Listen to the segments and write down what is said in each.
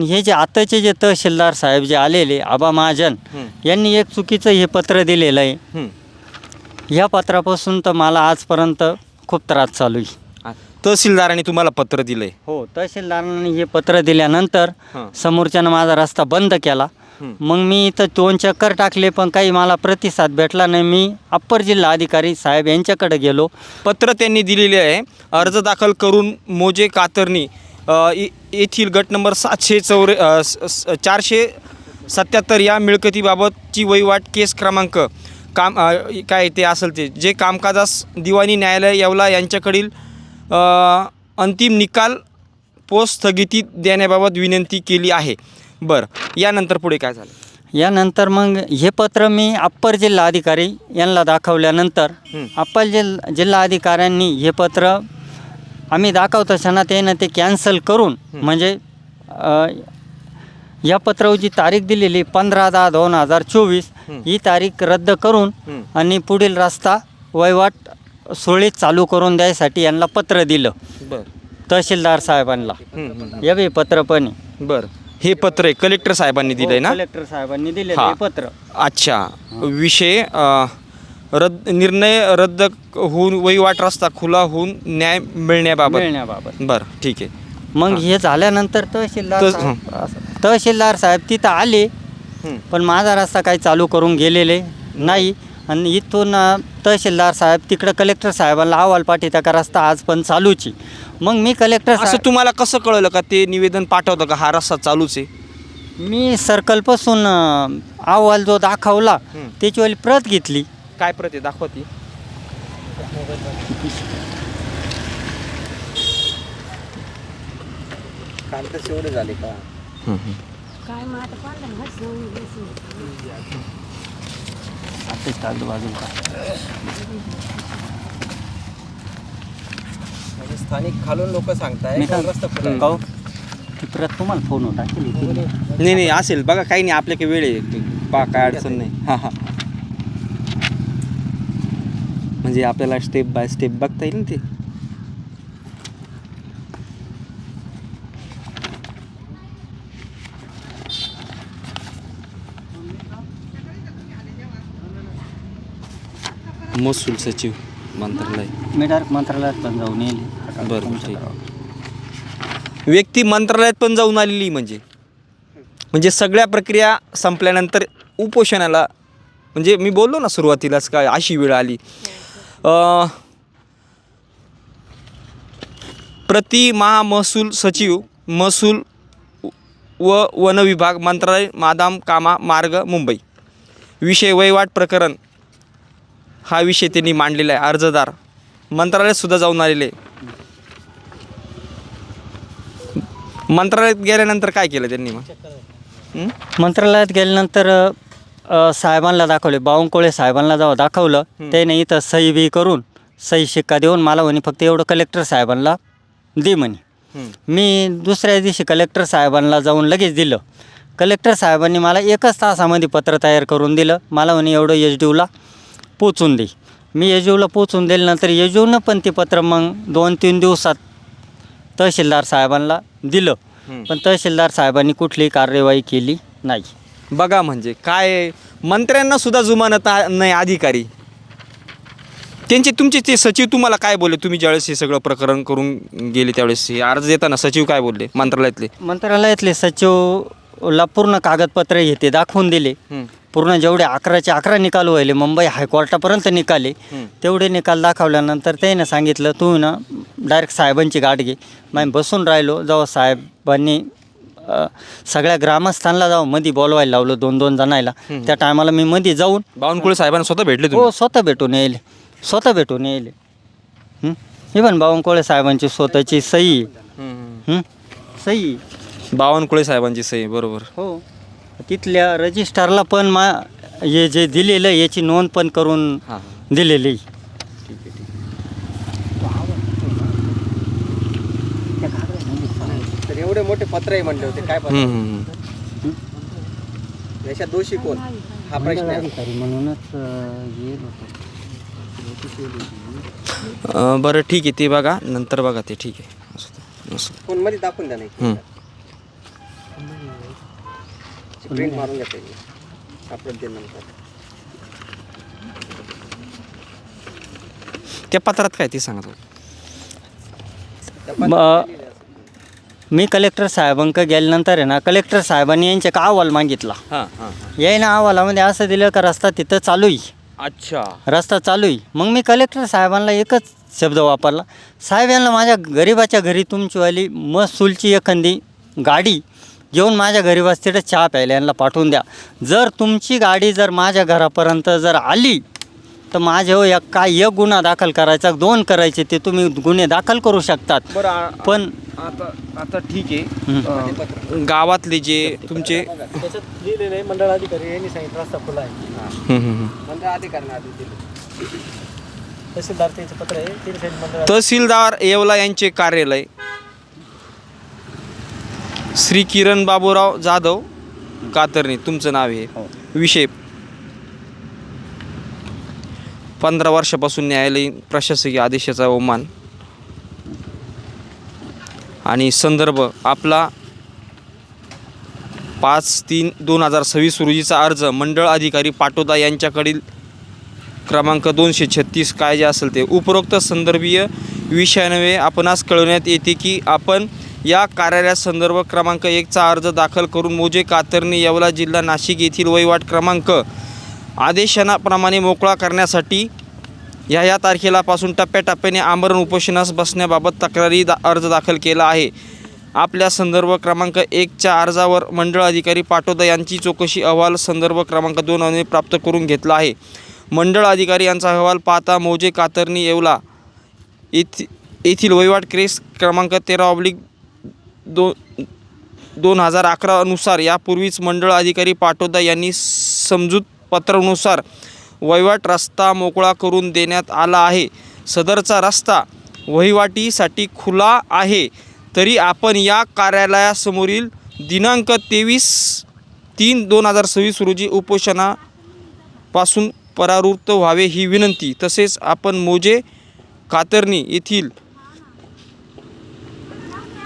हे जे आताचे जे तहसीलदार साहेब जे आलेले आबा महाजन यांनी एक चुकीचं हे पत्र दिलेलं आहे. ह्या पत्रापासून तर मला आजपर्यंत खूप त्रास चालू आहे. तहसीलदारांनी तुम्हाला पत्र दिलंय? हो, तहसीलदारांनी हे पत्र दिल्यानंतर समोरच्यानं माझा रस्ता बंद केला. मग मी इथं 2 चक्कर टाकले पण काही मला प्रतिसाद भेटला नाही. मी अप्पर जिल्हा अधिकारी साहेब यांच्याकडे गेलो. पत्र त्यांनी दिलेले आहे. अर्ज दाखल करून मोजे कातरणी येथील गट नंबर 477 या मिळकतीबाबतची वहिवाट केस क्रमांक काय ते असेल ते जे कामकाजास दिवाणी न्यायालय येवला यांच्याकडील अंतिम निकाल पोस्ट स्थगिती देण्याबाबत विनंती केली आहे. बरं, यानंतर पुढे काय झालं? यानंतर मग हे पत्र मी अप्पर जिल्हा अधिकारी यांना दाखवल्यानंतर अप्पर जिल्हा अधिकाऱ्यांनी हे पत्र आम्ही दाखवतो असताना त्यानं ते कॅन्सल करून म्हणजे या पत्रावर जी तारीख दिलेली 15/10/2024 ही तारीख रद्द करून आणि पुढील रस्ता वहिवाट सुरळीत चालू करून द्यायसाठी यांना पत्र दिलं. बरं, तहसीलदार साहेबांना हे पत्र पण आहे. बरं, हे पत्र आहे कलेक्टर साहेबांनी दिलंय ना? कलेक्टर साहेबांनी दिलेलं हे पत्र. अच्छा, विषय निर्णय रद्द होऊन वहिवाट रस्ता खुला होऊन न्याय मिळण्याबाबत. बरं, ठीक आहे. मग हे झाल्यानंतर तहसीलदार साहेब तिथं आले पण माझा रस्ता काही चालू करून गेलेले नाही. आणि इथून तहसीलदार साहेब तिकडं कलेक्टर साहेबांना अहवाल पाठवता का रस्ता आज पण चालूची. मग मी कलेक्टर असं तुम्हाला कसं कळलं का ते निवेदन पाठवतं का हा रस्ता चालूच आहे? मी सर्कलपासून अहवाल जो दाखवला त्याची प्रत घेतली. काय प्रत आहे दाखवा ती. एवढे झाले का? स्थानिक खालून लोक सांगताय ती प्रत तुम्हाला फोन होता. नाही असेल बघा, काही नाही, आपल्या काही वेळ आहे पा, काय अडचण नाही. म्हणजे आपल्याला स्टेप बाय स्टेप बघता येईल ना ते. महसूल सचिव मंत्रालय. मी डायरेक्ट मंत्रालयात पण जाऊन येईल. बरं, ठीक. व्यक्ती मंत्रालयात पण जाऊन आलेली म्हणजे सगळ्या प्रक्रिया संपल्यानंतर उपोषणाला, म्हणजे मी बोललो ना सुरुवातीलाच काय अशी वेळ आली. प्रति महामहसूल सचिव महसूल व वन विभाग मंत्रालय मादाम कामा मार्ग मुंबई. विषय वहिवाट प्रकरण हा विषय त्यांनी मांडलेला आहे. अर्जदार मंत्रालयात सुद्धा जाऊन आलेले. मंत्रालयात गेल्यानंतर काय केलं त्यांनी? मग मंत्रालयात गेल्यानंतर साहेबांना दाखवले, बावनकुळे साहेबांना जेव्हा दाखवलं त्याने इथं सही बी करून सही शिक्का देऊन मला म्हणे फक्त एवढं कलेक्टर साहेबांना दे म्हणे. मी दुसऱ्या दिवशी कलेक्टर साहेबांना जाऊन लगेच दिलं. कलेक्टर साहेबांनी मला 1 तासामध्ये पत्र तयार करून दिलं. मला म्हणे एवढं एचडीयूला पोचून दे. मी एचडीयूला पोचून दिल्यानंतर एचडीयूनं पण ते पत्र मग 2-3 दिवसात तहसीलदार साहेबांना दिलं. पण तहसीलदार साहेबांनी कुठलीही कार्यवाही केली नाही. बघा, म्हणजे काय मंत्र्यांना सुद्धा जुमानत नाही अधिकारी तुमचे ते सचिव तुम्हाला काय बोलले? तुम्ही ज्यावेळेस हे सगळं प्रकरण करून गेले त्यावेळेस हे अर्ज देताना सचिव काय बोलले मंत्रालयातले सचिवला पूर्ण कागदपत्र घेते दाखवून दिले. पूर्ण जेवढे 11चे 11 निकाल व्हायले मुंबई हायकोर्टापर्यंत निकाले तेवढे निकाल दाखवल्यानंतर त्याने सांगितलं तू ना डायरेक्ट साहेबांची गाठ घे. मग बसून राहिलो. जेव्हा साहेबांनी सगळ्या ग्रामस्थांना जाऊन मध्ये बोलवायला लावलं 2-2 जणायला. त्या टायमाला मी मध्ये जाऊन बावनकुळे साहेबांना स्वतः भेटले? हो, स्वतः भेटून येईल. हे पण बावनकुळे साहेबांची स्वतःची सही सही बावनकुळे साहेबांची सही, बरोबर. हो, तिथल्या रजिस्टरला पण हे जे दिलेलं याची नोंद पण करून दिलेली. तर एवढे मोठे पत्र आहे म्हणले होते, काय याच्यात दोषी कोण हा प्रश्न आहे. म्हणूनच बरं, ठीक आहे, ते बघा नंतर बघा, ते ठीक आहे. फोन मध्ये दाखवून द्या. नाही प्रिंट मारून घेता येईल सापडते नंतर. त्या पत्रात काय ते सांगत होते. मी कलेक्टर साहेबांक गेल्यानंतर आहे ना, कलेक्टर साहेबांनी यांचे का अहवाल मागितला. हां हां यायना अहवालामध्ये असं दिलं का रस्ता तिथं चालू आहे, अच्छा. रस्ता चालू आहे. मग मी कलेक्टर साहेबांना एकच शब्द वापरला, साहेब यांना माझ्या गरीबाच्या घरी तुमचीवाली महसूलची एखादी गाडी घेऊन माझ्या गरीबास तिथं चहा प्यायला यांना पाठवून द्या. जर तुमची गाडी जर माझ्या घरापर्यंत जर आली तर माझ्यावर एक गुन्हा दाखल करायचा, 2 करायचे, ते तुम्ही गुन्हे दाखल करू शकतात. बरं पण आता ठीक आहे. गावातले जे तुमचे त्याच्यात लिहिलेलं आहे, मंडळ अधिकारी यांनी सांगितलं रस्ता खुला आहे. मंडळ अधिकाऱ्यांना आधी दिले. तहसीलदार त्याचं पत्र आहे, ते सांगितलं मंडळ तहसीलदार येवला यांचे कार्यालय, श्री किरण बाबूराव जाधव कातरणे तुमचं नाव आहे. विषय 15 वर्षापासून न्यायालयीन प्रशासकीय आदेशाचा अवमान आणि संदर्भ आपला 5/3/2026 रोजीचा अर्ज मंडळ अधिकारी पाटोदा यांच्याकडील क्रमांक 236 काय जे असेल ते उपरोक्त संदर्भीय विषयान्वये आपणास कळवण्यात येते की आपण या कार्यालयात संदर्भ क्रमांक 1चा अर्ज दाखल करून मोजे कातरणे येवला जिल्हा नाशिक येथील वहिवाट क्रमांक आदेशाप्रमाणे मोकळा करण्यासाठी ह्या तारखेलापासून टप्प्याटप्प्याने आमरण उपोषणास बसण्याबाबत तक्रारी अर्ज दाखल केला आहे. आपल्या संदर्भ क्रमांक 1च्या अर्जावर मंडळ अधिकारी पाटोदा यांची चौकशी अहवाल संदर्भ क्रमांक 2 ने प्राप्त करून घेतला आहे. मंडळ अधिकारी यांचा अहवाल पाहता मोजे कातरणे येवला येथील वहिवाट केस क्रमांक 13/2011 नुसार यापूर्वीच मंडळ अधिकारी पाटोदा यांनी समजूत पत्रानुसार वहिवाट रस्ता मोकळा करून देण्यात आला आहे. सदरचा रस्ता वहिवाटीसाठी खुला आहे, तरी आपण या कार्यालयासमोरील दिनांक 23/3/2026 रोजी उपोषणापासून परावृत्त व्हावे ही विनंती. तसेच आपण मोजे कातरणे येथील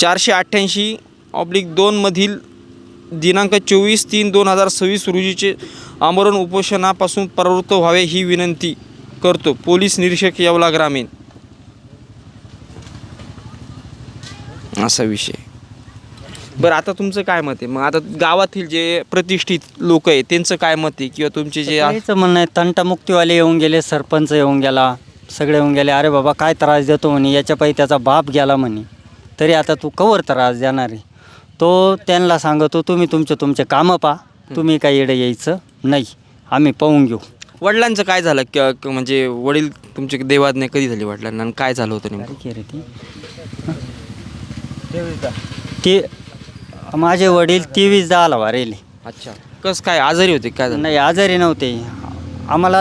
488/2 मधील दिनांक 24/3/2026 रोजीचे आमरण उपोषणापासून परावृत्त व्हावे ही विनंती करतो. पोलीस निरीक्षक येवला ग्रामीण. असा विषय. बरं, आता तुमचं काय मत आहे? मग आता गावातील जे प्रतिष्ठित लोक आहे त्यांचं काय मत आहे, किंवा तुमचे जे त्याचं म्हणणं आहे, तंटामुक्तीवाले येऊन गेले, सरपंच येऊन गेला, सगळे येऊन गेले, अरे बाबा काय त्रास देतो म्हणे, याच्यापायी त्याचा बाप गेला म्हणे, तरी आता तू कवर त्रास देणार आहे. तो त्यांना सांगतो, तुम्ही तुमचे कामं पहा, तुम्ही काही येडं यायचं नाही, आम्ही पाहून घेऊ. वडिलांचं काय झालं, म्हणजे वडील तुमचे देवाज्ञा कधी झाली वडिलांना, आणि काय झालं होतं नेमकं? काय रे ती माझे वडील 23/10 वारेले. अच्छा. कसं काय, आजारी होते काय झालं? नाही, आजारी नव्हते. आम्हाला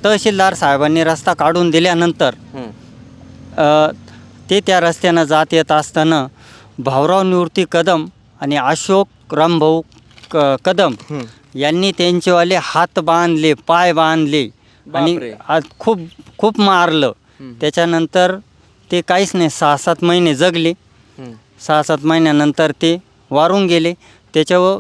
तहसीलदार साहेबांनी रस्ता काढून दिल्यानंतर ते त्या रस्त्यानं जात येत असताना भाऊराव निवृत्ती कदम आणि अशोक रामभाऊ कदम यांनी त्यांचेवाले हात बांधले, पाय बांधले आणि खूप खूप मारलं. त्याच्यानंतर ते काहीच नाही, 6-7 महिने जगले. 6-7 महिन्यानंतर ते वारून गेले. त्याच्यावर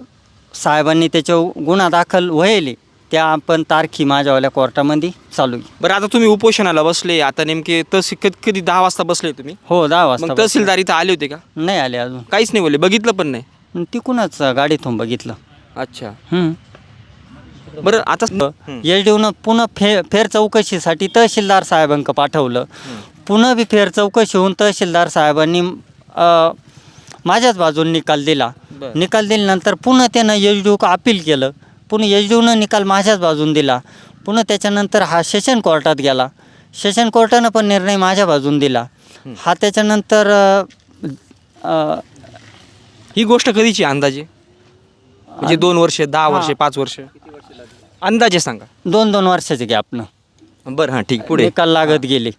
साहेबांनी त्याच्यावर गुन्हा दाखल व्हायले, त्या आपण तारखी माझ्यावाल्या कोर्टामध्ये चालू आहे. बरं, आता तुम्ही उपोषणाला बसले, आता नेमके कधी 10 वाजता बसले तुम्ही? हो, 10 वाजता. मग तहसीलदार इथं आले होते का? नाही आले अजून, काहीच नाही बोलले, बघितलं पण नाही? तिकूनच गाडीतून बघितलं. अच्छा. बरं, आता एसडीओनं पुन्हा फेर चौकशीसाठी तहसीलदार साहेबांक पाठवलं. पुन्हा बी फेर चौकशी होऊन तहसीलदार साहेबांनी माझ्याच बाजूने निकाल दिला. निकाल दिल्यानंतर पुन्हा त्यानं एसडीओ अपील केलं. पुन्हा एसडीओनं निकाल माझ्याच बाजून दिला. पुन्हा त्याच्यानंतर हा सेशन कोर्टात गेला. सेशन कोर्टानं पण निर्णय माझ्या बाजून दिला. हा त्याच्यानंतर ही गोष्ट कधीची अंदाजे, म्हणजे 2 वर्ष, 10 वर्ष, 5 वर्ष, अंदाजे सांगा. 2-2 वर्षाचे गॅपनं. बरं, हां, ठीक. पुढे निकाल लागत गेले.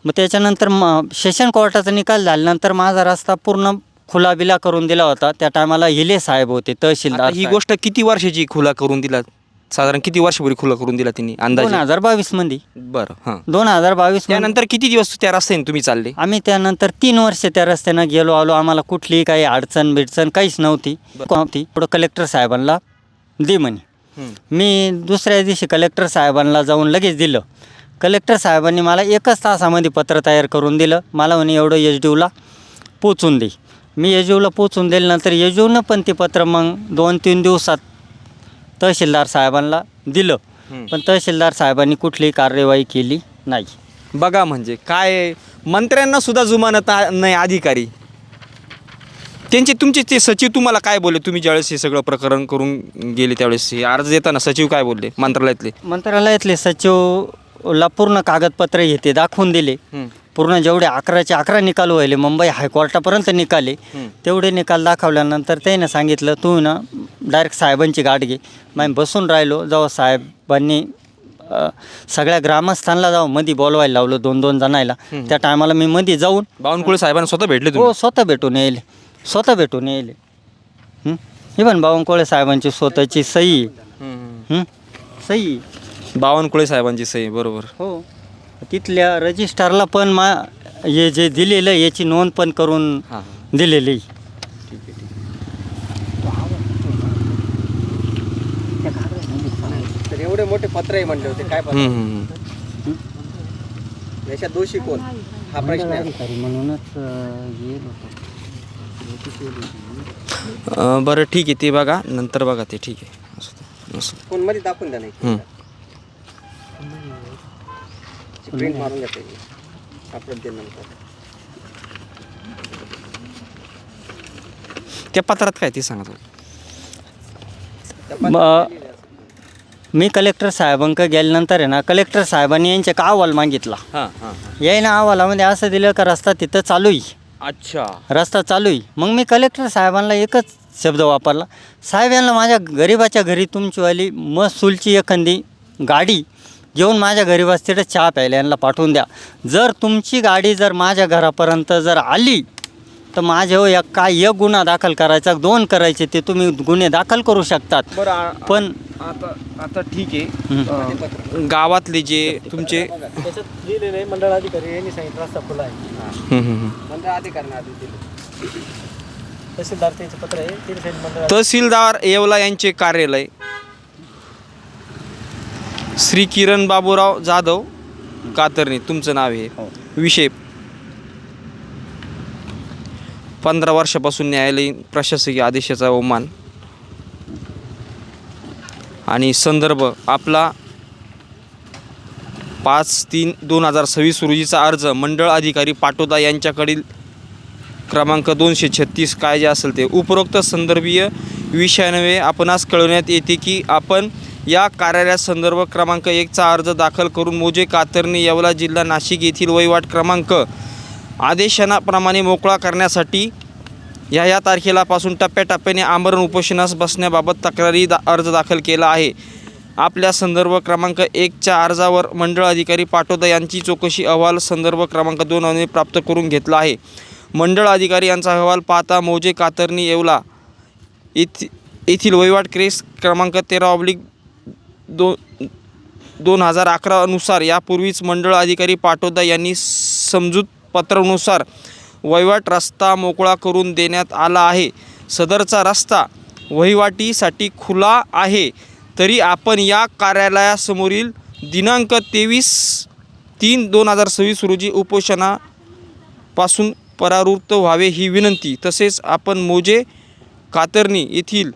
मग त्याच्यानंतर सेशन कोर्टाचा निकाल झाल्यानंतर माझा रस्ता पूर्ण खुला बिला करून दिला होता. त्या टायमाला हिले साहेब होते तहसीलदार. ही गोष्ट किती वर्षाची खुला करून दिला? साधारण किती वर्षापूर्वी खुला करून दिला त्यांनी अंदाजे? 2022 मध्ये. बरं, हां. 2022 त्यानंतर किती दिवस त्या रस्त्याने तुम्ही चालले? आम्ही त्यानंतर 3 वर्ष त्या रस्त्यानं गेलो आलो. आम्हाला कुठलीही काही अडचण बिडचण काहीच नव्हती. पुढं कलेक्टर साहेबांना दे म्हणे. मी दुसऱ्या दिवशी कलेक्टर साहेबांना जाऊन लगेच दिलं. कलेक्टर साहेबांनी मला 1च तासामध्ये पत्र तयार करून दिलं. मला म्हणे एवढं एचडीयूला पोचून दे. मी एचडीयूला पोचून दिल्यानंतर एचडीयूनं पण ते पत्र मग 2-3 दिवसात तहसीलदार साहेबांना दिलं. पण तहसीलदार साहेबांनी कुठलीही कार्यवाही केली नाही. बघा म्हणजे काय, मंत्र्यांना सुद्धा जुमानत नाही अधिकारी. तुमचे ते सचिव तुम्हाला काय बोलले? तुम्ही ज्यावेळेस हे सगळं प्रकरण करून गेले त्यावेळेस हे अर्ज देताना सचिव काय बोलले मंत्रालयातले सचिवला पूर्ण कागदपत्र हे ते दाखवून दिले. पूर्ण जेवढे 11चे 11 निकाल व्हायले, मुंबई हायकोर्टापर्यंत निकाले, तेवढे निकाल दाखवल्यानंतर त्याने सांगितलं तू ना डायरेक्ट साहेबांची गाठ घे. मग बसून राहिलो. जेव्हा साहेबांनी सगळ्या ग्रामस्थांना जाऊन मध्ये बोलवायला लावलं 2-2 जणायला. त्या टायमाला मी मध्ये जाऊन बावनकुळे साहेबांना स्वतः भेटले हो स्वतः भेटून येईल. हे पण बावनकुळे साहेबांची स्वतःची सही सही बावनकुळे साहेबांची सही, बरोबर. हो. तिथल्या रजिस्टरला पण हे जे दिलेलं याची नोंद पण करून दिलेली. तर एवढे मोठे पत्र आहे म्हणले होते, काय पत्र? याच्यात दोषी कोण हा प्रश्न आहे. म्हणूनच बरं ठीक आहे, ते बघा नंतर बघा ते, ठीक आहे. फोन मध्ये दाखवून द्या. नाही प्रिंट मारून घेता येईल, सापडेल ते नंतर. त्या पत्रात काय ते सांगा. मी कलेक्टर साहेबांकडे गेल्यानंतर आहे ना, कलेक्टर साहेबांनी यांचे का अहवाल मागितला. यायनं अहवालामध्ये असं दिलं का रस्ता तिथं चालू आहे. अच्छा, रस्ता चालू आहे. मग मी कलेक्टर साहेबांना एकच शब्द वापरला, साहेब यांना माझ्या गरीबाच्या घरी तुमचीवाली महसूलची एखादी गाडी घेऊन माझ्या गरीबास तिथं चहा प्यायला यांना पाठवून द्या. जर तुमची गाडी जर माझ्या घरापर्यंत जर आली तर माझ्यावर एक गुन्हा दाखल करायचा, 2 करायचे, ते तुम्ही गुन्हे दाखल करू शकतात. पण आता ठीक आहे. गावातले जे तुमचे मंडळ अधिकारी यांनी सांगितलं रस्ता खुला आहे. मंडळ अधिकाऱ्यांना आधी दिले. तहसीलदार त्यांचं पत्र आहे. तहसीलदार येवला यांचे कार्यालय, श्री किरण बाबूराव जाधव कातरणी, तुमचं नाव आहे. विषय 15 वर्षापासून न्यायालयीन प्रशासकीय आदेशाचा अवमान आणि संदर्भ आपला 5/3/2026 रोजीचा अर्ज मंडळ अधिकारी पाटोदा यांच्याकडील क्रमांक 236 काय जे असेल ते उपरोक्त संदर्भीय विषयान्वये आपणास कळवण्यात येते की आपण या कार्यालयात संदर्भ क्रमांक 1चा अर्ज दाखल करून मोजे कातरणी येवला जिल्हा नाशिक येथील वहिवाट क्रमांक आदेशाप्रमाणे मोकळा करण्यासाठी या तारखेलापासून टप्प्याटप्प्याने आमरण उपोषणास बसण्याबाबत तक्रारी अर्ज दाखल केला आहे. आपल्या संदर्भ क्रमांक 1च्या अर्जावर मंडळ अधिकारी पाटोदा यांची चौकशी अहवाल संदर्भ क्रमांक 2 प्राप्त करून घेतला आहे. मंडळ अधिकारी यांचा अहवाल पाहता मोजे कातरणी येवला येथील वहिवाट केस क्रमांक 13/2011 नुसार यापूर्वीच मंडळ अधिकारी पाटोदा यांनी समजूत पत्रानुसार वहिवाट रस्ता मोकळा करून देण्यात आला आहे. सदरचा रस्ता वहिवाटीसाठी खुला आहे. तरी आपण या कार्यालयासमोरील दिनांक 23/3/2026 रोजी उपोषणापासून परावृत्त व्हावे ही विनंती. तसेच आपण मोजे कातरणी येथील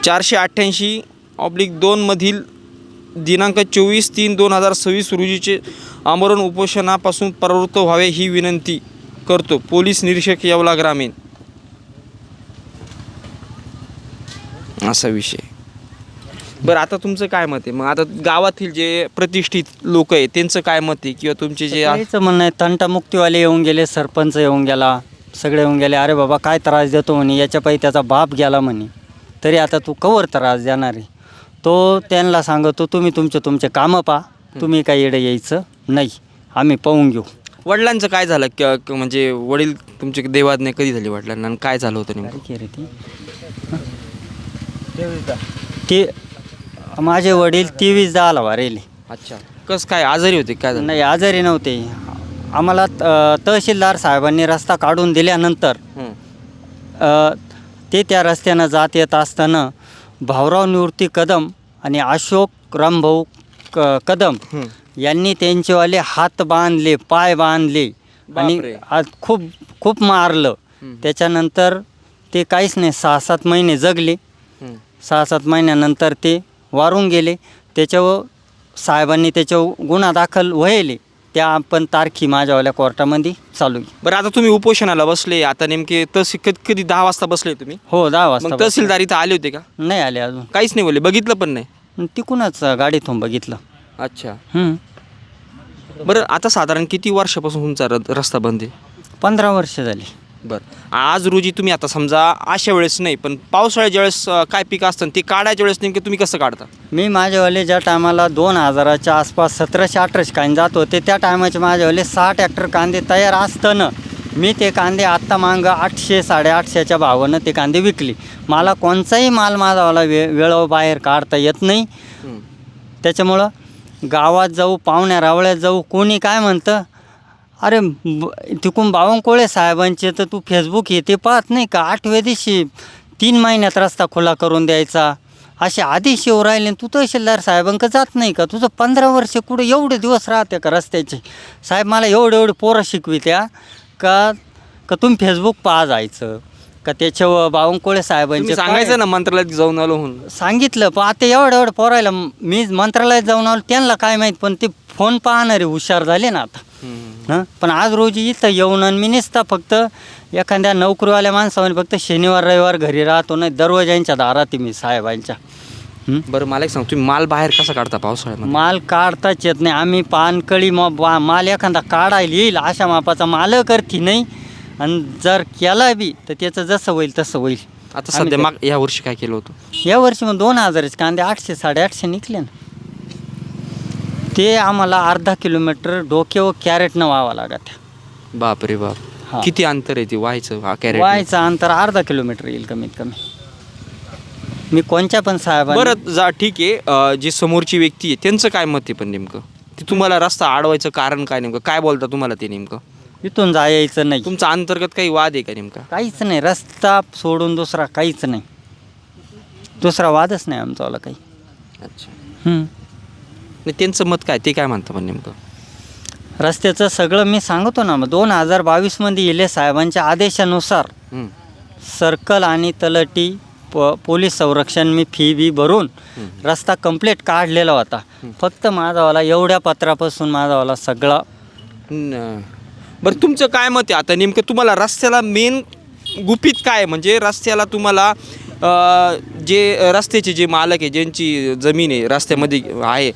488/2 मधील दिनांक 24/3/2026 रोजीचे आमरण उपोषणापासून परावृत्त व्हावे ही विनंती करतो. पोलीस निरीक्षक येवला ग्रामीण. असा विषय. बरं, आता तुमचं काय मत आहे? मग आता गावातील जे प्रतिष्ठित लोक आहेत त्यांचं काय मत आहे, किंवा तुमचे जे म्हणणं आहे, तंटामुक्तीवाले येऊन गेले, सरपंच येऊन गेला, सगळे येऊन गेले, अरे बाबा काय त्रास देतो म्हणे, याच्यापायी त्याचा बाप गेला म्हणे, तरी आता तू कवर त्रास देणार आहे. तो त्यांना सांगतो तुम्ही तुमचे कामं पहा, तुम्ही काही येडं यायचं नाही, आम्ही पाहून घेऊ. वडिलांचं काय झालं, म्हणजे वडील तुमचे देवाज्ञा कधी झाली वडिलांना, आणि काय झालं होतं नेमकं? ते माझे वडील 23/10 वारेले. अच्छा, कसं काय आजारी होते काय झालं? नाही, आजारी नव्हते. आम्हाला तहसीलदार साहेबांनी रस्ता काढून दिल्यानंतर हं. ते त्या रस्त्यानं जात येत असताना भाऊराव निवृत्ती कदम आणि अशोक रामभाऊ कदम हं. यांनी त्यांचेवाले हात बांधले, पाय बांधले आणि बापरे. आज खूप खूप मारलं. हं. त्याच्यानंतर ते काहीच नाही, 6-7 महिने जगले. हं. 6-7 महिन्यानंतर ते वारून गेले. त्याच्यावर साहेबांनी त्याच्यावर गुन्हा दाखल व्हायले. त्या आपण तारखी माझ्यावाल्या कोर्टामध्ये चालू आहे. बरं, आता तुम्ही उपोषणाला बसले, आता नेमके कधी 10 वाजता बसले तुम्ही? हो, 10 वाजता. मग तहसीलदार इथं आले होते का? नाही आले अजून. काहीच नाही बोलले, बघितलं पण नाही? तिकूनच गाडीतून बघितलं. अच्छा. हं. बरं, आता साधारण किती वर्षापासून तुमचा रस्ता बंद आहे? 15 वर्ष झाली. बरं, आज रोजी तुम्ही आता समजा अशा वेळेस नाही, पण पावसाळ्याच्या वेळेस काय पीक असतं ते काढायच्या वेळेस नेमके तुम्ही कसं काढता? मी माझ्यावाले ज्या टायमाला 2000च्या आसपास 1700-1800 कांदे जात होते, त्या टायमाचे माझ्यावाले 6 ट्रॅक्टर कांदे तयार असताना मी ते कांदे आत्ता मागं 800-850च्या भावानं ते कांदे विकले. मला कोणताही माल माझावाला वेळेवर बाहेर काढता येत नाही. त्याच्यामुळं गावात जाऊ, पाहुण्या रावळ्यात जाऊ, कोणी काय म्हणतं, अरे तिकून बावनकुळे साहेबांचे तर तू फेसबुक येते पाहत नाही का, 8व्या दिवशी 3 महिन्यात रस्ता खुला करून द्यायचा, असे आदेश येऊ राहिले. तू तहसीलदार साहेबांक जात नाही का? तुझं 15 वर्ष कुठे एवढे दिवस राहते का रस्त्याचे? साहेब मला एवढे पोरं शिकवित्या का तुम्ही फेसबुक पाहा जायचं का त्याच्यावर बावनकुळे साहेबांचे सांगायचं ना मंत्रालयात जाऊन आलो म्हणून. सांगितलं, पण आता एवढं पोरायला मी मंत्रालयात जाऊन आलो, त्यांना काय माहीत, पण ते फोन पाहणारे हुशार झाले ना आता. हां, पण आज रोजी इथं येऊन आणि मी नसता फक्त एखाद्या नोकरीवाल्या माणसाने फक्त शनिवार रविवार घरी राहतो, नाही दरवाजांच्या दारात मी साहेबांच्या. बरं, मला एक सांग, तुम्ही माल बाहेर कसा काढता पावसाळ्यामध्ये? माल काढताच येत नाही. आम्ही पानकळी माल एखादा काढायला येईल अशा मापाचा माल करती नाही, आणि जर केला बी तर त्याचं जसं होईल तसं होईल. आता सध्या मग या वर्षी काय केलं होतं? या वर्षी मग 2000चे कांदे 800-850 निघले ना. ते आम्हाला अर्धा किलोमीटर डोक्यावर कॅरेटनं व्हावं लागत. बापरे बाप. हा. किती अंतर आहे ते व्हायचं कॅरेट? व्हायचं अंतर अर्धा किलोमीटर येईल कमीत कमी. मी कोणत्या पण साहेब. बरं, जा ठीक आहे. जी समोरची व्यक्ती आहे त्यांचं काय मत आहे पण नेमकं? ते तुम्हाला रस्ता अडवायचं कारण काय नेमकं? काय बोलता तुम्हाला ते नेमकं? इथून जायचं नाही. तुमचा अंतर्गत काही वाद आहे का नेमका? काहीच नाही, रस्ता सोडून दुसरा काहीच नाही. दुसरा वादच नाही आमचावाला काही. अच्छा. हं. त्यांचं मत काय, ते काय म्हणतं पण नेमकं? रस्त्याचं सगळं मी सांगतो ना, मग 2022मध्ये इले साहेबांच्या आदेशानुसार सर्कल आणि तलाठी पोलीस संरक्षण मी फी बी भरून रस्ता कंप्लीट काढलेला होता. फक्त माझावाला एवढ्या पत्रापासून माझावाला सगळा. बरं, तुमचं काय मत आहे आता नेमकं? तुम्हाला रस्त्याला मेन गुपित काय, म्हणजे रस्त्याला तुम्हाला जे रस्त्याचे जे मालक आहे, ज्यांची जमीन आहे रस्त्यामध्ये आहे,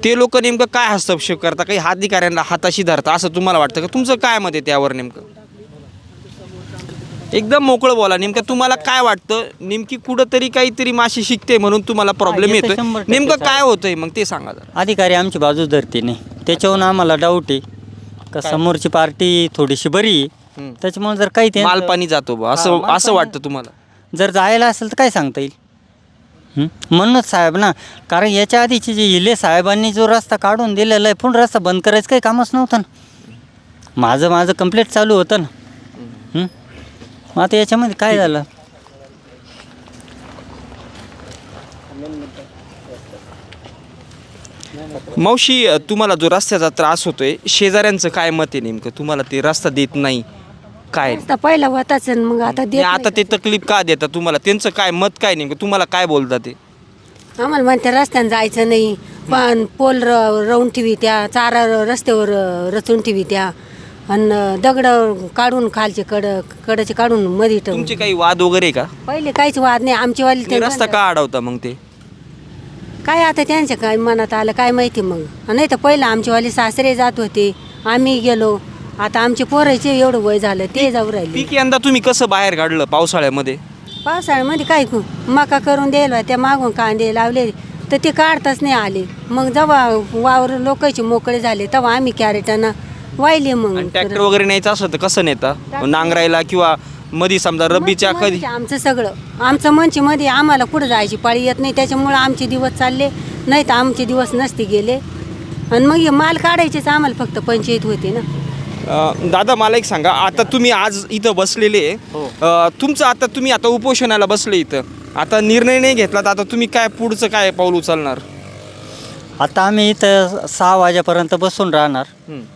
ते लोक नेमकं काय हस्तक्षेप करता? काही अधिकाऱ्यांना हाताशी धरता असं तुम्हाला वाटतं का? तुमचं काय मत आहे त्यावर नेमकं? एकदम मोकळं बोला. नेमकं तुम्हाला काय वाटतं? नेमकी कुठंतरी काहीतरी माशी शिकते म्हणून तुम्हाला प्रॉब्लेम येतोय, 100% नेमकं काय होतंय मग ते सांगा जरा. अधिकारी आमची बाजू धरते नाही, त्याच्यावरून आम्हाला डाऊट आहे का समोरची पार्टी थोडीशी बरी आहे. त्याच्यामुळे जर काही ते मालपाणी जातो बा असं वाटतं तुम्हाला? जर जायला असेल तर काय सांगता येईल. म्हणूनच साहेब ना, कारण याच्या आधीचे जे इले साहेबांनी जो रस्ता काढून दिलेला आहे, पण रस्ता बंद करायचं काही कामच नव्हतं ना. माझं कंप्लीट चालू होतं ना. मग आता याच्यामध्ये काय झालं? मावशी, तुम्हाला जो रस्त्याचा त्रास होतोय, शेजाऱ्यांचं काय मत आहे नेमकं? तुम्हाला ते रस्ता देत नाही काय? रस्ता पहिला होताच आणि मग आता देत आता ते तकलीफ का देतात तुम्हाला? त्यांचं काय मत काय नेमकं? तुम्हाला काय बोलतात ते? आम्हाला म्हणते रस्त्यानं जायचं नाही, पण पोल रवून ठेवी त्या, चारा रस्त्यावर रचून ठेवी त्या, आणि दगड काढून खालचे कडचे काढून मध्ये ठेवून. तुमचे काही वाद वगैरे का? पहिले काहीच वाद नाही आमची वाली. ते रस्ता का अडवता मग ते? काय आता त्यांच्या काय मनात आलं काय माहिती. मग नाही तर पहिलं आमची वाली सासरे जात होते, आम्ही गेलो. आता आमचे पोरायचे एवढं वय झालं ते जाऊ राहिले. पीक यंदा तुम्ही कसं बाहेर काढलं पावसाळ्यामध्ये? पावसाळ्यामध्ये काय मका करून द्यायला त्या मागून कांदे लावले तर ते काढताच नाही आले. मग जेव्हा वावर लोकांचे मोकळे झाले तेव्हा आम्ही कॅरेटानं वाहिले. मग ट्रॅक्टर वगैरे न्यायचं असं तर कसं नेता? नांगरायला किंवा मध्ये समजा रब्बीच्या कधी मंचीमध्ये आमचं सगळं आमचं मंचीमध्ये आम्हाला कुठं जायची पाळी येत नाही, त्याच्यामुळं आमचे दिवस चालले, नाही तर आमचे दिवस नसते गेले. आणि मग हे माल काढायचेच आम्हाला फक्त पंचायत होते ना. दादा मला एक सांगा, आता तुम्ही आज इथं बसलेले आहे, तुमचं आता तुम्ही आता उपोषणाला बसले इथं, आता निर्णय नाही घेतला तर आता तुम्ही काय पुढचं काय पाऊल उचलणार? आता आम्ही इथं 6 वाजेपर्यंत बसून राहणार.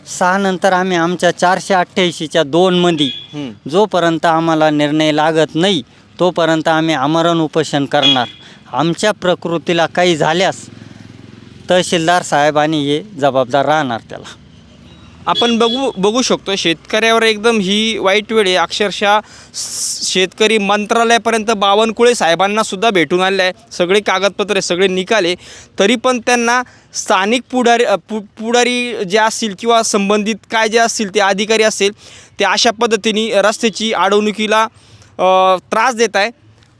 6 नंतर आम्ही आमच्या 488च्या 2 मध्ये जोपर्यंत आम्हाला निर्णय लागत नाही तोपर्यंत आम्ही आमरण उपोषण करणार. आमच्या प्रकृतीला काही झाल्यास तहसीलदार साहेबांनी हे जबाबदार राहणार त्याला. आपण बघू शकतो शेतकऱ्यावर एकदम ही वाईट वेळ आहे. अक्षरशः शेतकरी मंत्रालयापर्यंत बावनकुळे साहेबांना सुद्धा भेटून आले आहे, सगळे कागदपत्रे सगळे निघाले, तरी पण त्यांना स्थानिक पुढारी जे असतील किंवा संबंधित काय जे असतील ते अधिकारी असेल ते अशा पद्धतीने रस्त्याची अडवणुकीला त्रास देत आहे.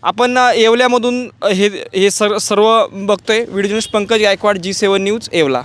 आपण येवल्यामधून हे सर्व बघतोय. Video journalist Pankaj Gaikwad, G7 news, Yeola.